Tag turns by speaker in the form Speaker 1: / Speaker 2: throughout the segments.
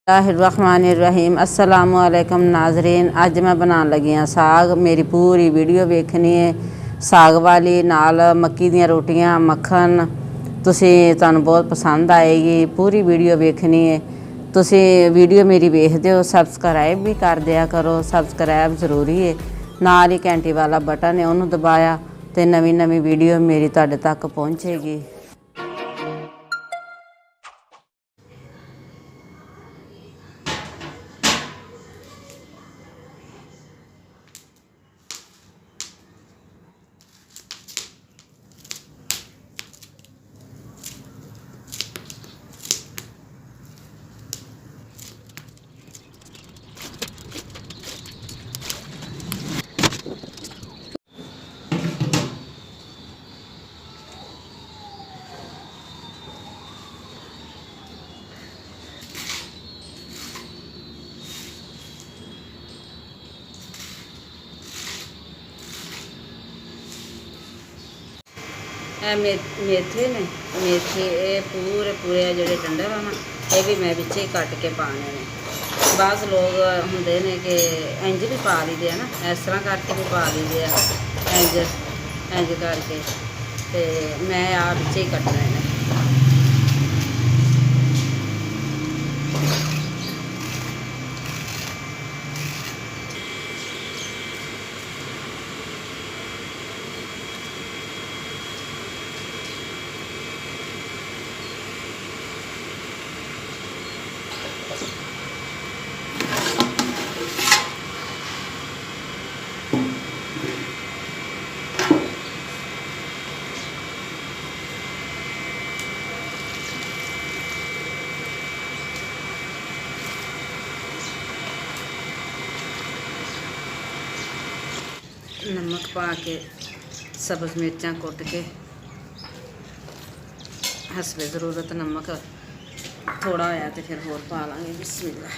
Speaker 1: बिस्मिल्लाहिर्रहमानिर्रहीम अस्सलामुअलैकुम नाजरीन। अज मैं बनाने लगी हाँ साग। मेरी पूरी वीडियो वेखनी है साग वाली, नाल मक्की दियां रोटियां मक्खन। तुहानू बहुत पसंद आएगी। पूरी वीडियो वेखनी है। तुसी वीडियो मेरी वेखदे हो, सबसक्राइब भी कर दिया करो। सबसक्राइब जरूरी है। नाल ही घंटी वाला बटन है, उन्होंने दबाया तो नवीं नवीं वीडियो मेरी तुहाडे तक पहुँचेगी। मेथे ने मेथे पूरे पूरे जोड़े डंडे वा ना, ये भी मैं बिच ही कट के पाने ने। बाज़ लोग होंदे ने कि इंज भी पा लीदे है ना, इस तरह करके भी पा लीदे इंज इंज करके, तो मैं आ बिच ही कटने ने। नमक पा के सब्ज़ मिर्चां कुट के हसबे ज़रूरत नमक थोड़ा होया तो फिर होर पा लांगे। बिस्मिल्लाह।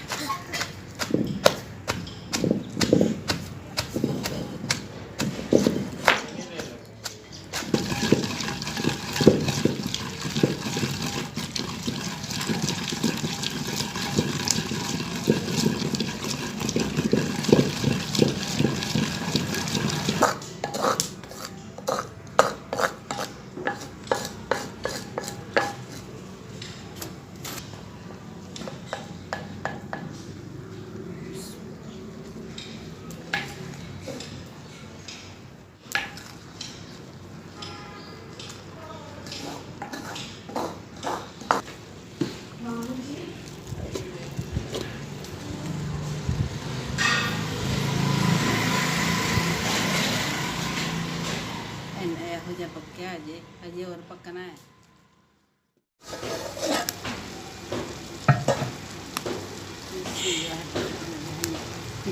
Speaker 1: ਇਹੋ ਜਿਹਾ ਪੱਕਿਆ ਅਜੇ ਹੋਰ ਪੱਕਣਾ ਹੈ।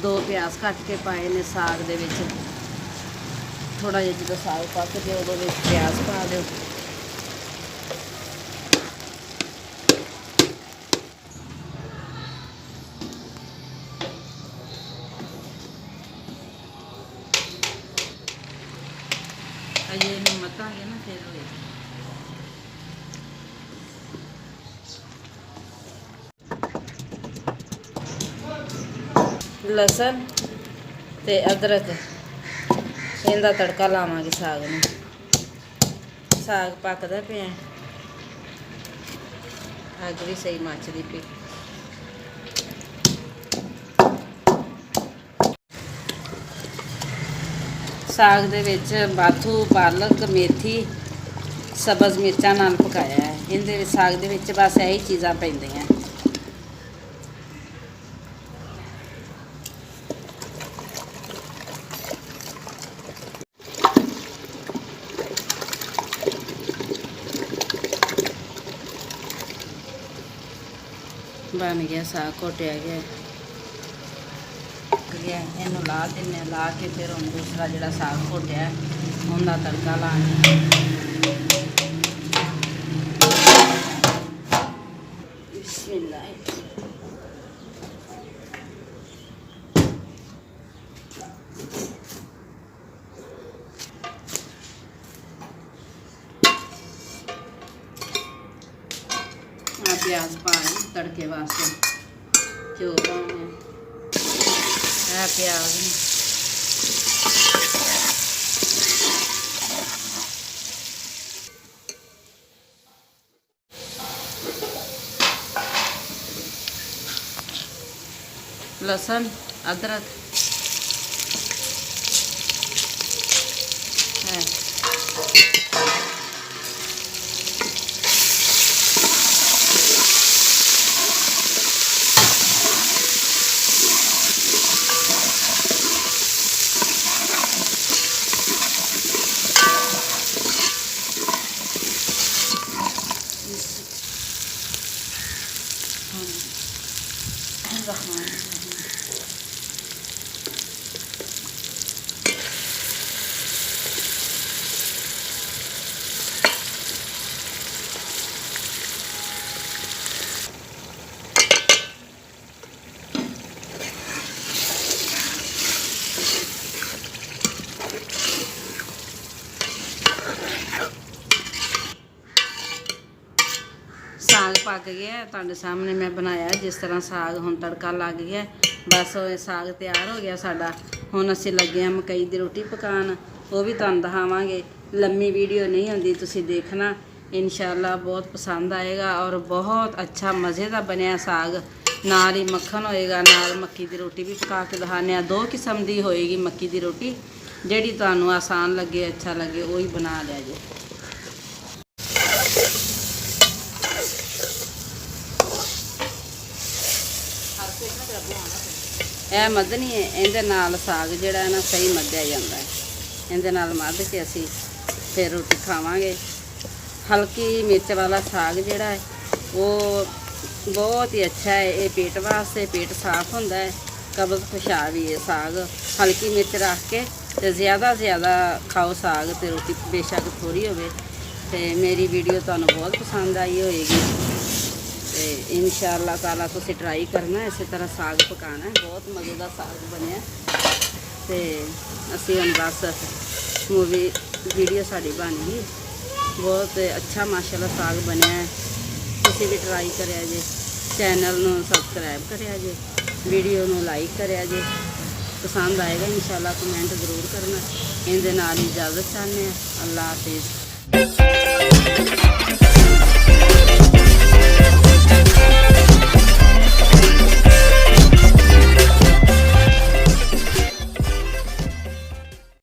Speaker 1: ਦੋ ਪਿਆਜ਼ ਕੱਟ ਕੇ ਪਾਏ ਨੇ ਸਾਗ ਦੇ ਵਿੱਚ। ਥੋੜਾ ਜਿਹਾ ਜਦੋਂ ਸਾਗ ਪੱਕ ਜੇ ਉਦੋਂ ਵਿੱਚ ਪਿਆਜ਼ ਪਾ ਦਿਓ। अजे इन्हू मतांगे ना फिर लसन ते अदरक इनका तड़का लावांगे साग में। साग पकदा पिया, अग भी सही मचदी पई। साग दे विच बाथू पालक मेथी सब्ज़ मिर्चां नाल पकाया है। इहदे साग दे विच बस यही चीज़ां पैंदियां। बन गया साग, घोटिया गया इनू ला देने। ला के फिर हम दूसरा जो साग घोटिया उनका तड़का लाने। बिस्मिल्लाह। प्याज पा तड़के वास्ते। घ्यो पाने प्याज लहसुन अदरक है साग पक गया तुहाडे सामने मैं बनाया जिस तरह साग हुण तड़का लग गया बस साग तैयार हो गया साडा। हुण असीं लगे हां मकई दी रोटी पकाउण वो भी तुहानूं दिखावांगे। लम्मी वीडियो नहीं आउंदी तुसीं देखना इंशाअल्लाह बहुत पसंद आएगा और बहुत अच्छा मज़े का बनया साग। नाल ही मक्खन होएगा नाल मक्की दी रोटी भी पका के दिखाने। दो किस्म दी होएगी मक्की दी रोटी जिहड़ी तुहानूं आसान लगे अच्छा लगे वही बना लिया जे। ਇਹ ਮੱਧਣੀ ਹੈ ਇਹਦੇ ਨਾਲ ਸਾਗ ਜਿਹੜਾ ਨਾ ਸਹੀ ਮੱਧਿਆ ਜਾਂਦਾ ਹੈ। ਇਹਦੇ ਨਾਲ ਮੱਧ ਕੇ ਅਸੀਂ ਫਿਰ ਰੋਟੀ ਖਾਵਾਂਗੇ। ਹਲਕੀ ਮਿਰਚ ਵਾਲਾ ਸਾਗ ਜਿਹੜਾ ਹੈ ਉਹ ਬਹੁਤ ਹੀ ਅੱਛਾ ਹੈ। ਇਹ ਪੇਟ ਵਾਸਤੇ ਪੇਟ ਸਾਫ਼ ਹੁੰਦਾ ਹੈ ਕਬਜ਼ ਖੁਸ਼ਾ ਵੀ ਹੈ। ਸਾਗ ਹਲਕੀ ਮਿਰਚ ਰੱਖ ਕੇ ਤੇ ਜ਼ਿਆਦਾ ਖਾਓ ਸਾਗ ਤੇ ਰੋਟੀ ਬੇਸ਼ੱਕ ਥੋੜੀ ਹੋਵੇ। ਤੇ ਮੇਰੀ ਵੀਡੀਓ ਤੁਹਾਨੂੰ ਬਹੁਤ ਪਸੰਦ ਆਈ ਹੋਏਗੀ ਤੇ इंशाअल्लाह ताला तुसीं ट्राई करना इस तरह साग पकाना है। बहुत मज़े का साग बनया तो असी हम बस मूवी वीडियो साड़ी बन गई बहुत अच्छा माशाल्लाह साग बनया है। तुसीं भी ट्राई करिया जे। चैनल नूं सबसक्राइब करिया जे वीडियो नूं लाइक करिया जे। पसंद आएगा इंशाअल्लाह कमेंट जरूर करना। इहदे नाल इजाज़त चाहते हैं। अल्लाह हाफिज़।